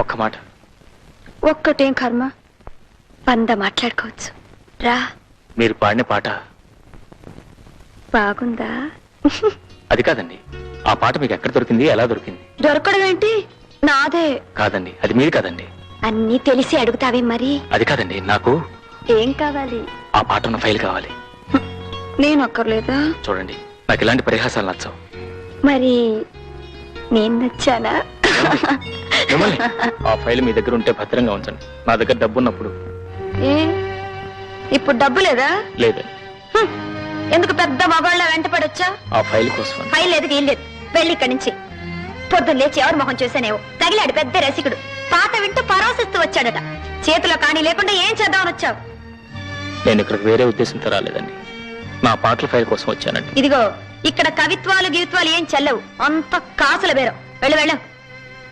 ఒక్క మాట. ఒక్కటేం కర్మ, 100 మాట్లాడుకోవచ్చు. రా. మీరు పాడిన పాట బాగుందా? అది కాదండి, ఆ పాట మీకు ఎక్కడ దొరికింది, ఎలా దొరికింది? దొరకడం ఏంటి, నాదే. కాదండి, అది మీది కాదండి. అన్నీ తెలిసి అడుగుతావే మరి. అది కాదండి, నాకు ఏం కావాలి? ఆ పాట ఉన్న ఫైల్ కావాలి. నేను అక్కర్లేదా? చూడండి, నాకు ఇలాంటి పరిహాసాలు నచ్చవు. మరి నేను నచ్చానా? మిమ్మల్ని ఆ ఫైల్ మీ దగ్గర ఉంటే భద్రంగా ఉంచండి. నా దగ్గర డబ్బు ఉన్నప్పుడు. ఏ ఇప్పుడు డబ్బు లేదా? లేదండి. ఎందుకు పెద్ద మగాళ్ళ వెంట పడొచ్చా? ఆ ఫైల్ కోసం. ఫైల్ లేదు, ఏం లేదు. వెళ్ళి ఇక్కడి నుంచి. పొద్దున్న లేచి ఎవరు మొహం చూసానేవో తగిలాడు పెద్ద రసికుడు. పాట వింటూ పరోసిస్తూ వచ్చాడట. చేతిలో కానీ లేకుండా ఏం చేద్దామని వచ్చావు? నేను ఇక్కడికి వేరే ఉద్దేశంతో రాలేదండి, నా పాటల ఫైల్ కోసం వచ్చానండి. ఇదిగో, ఇక్కడ కవిత్వాలు గివిత్వాలు ఏం చెల్లవు. అంత కాసుల బేరం. వెళ్ళు వెళ్ళు.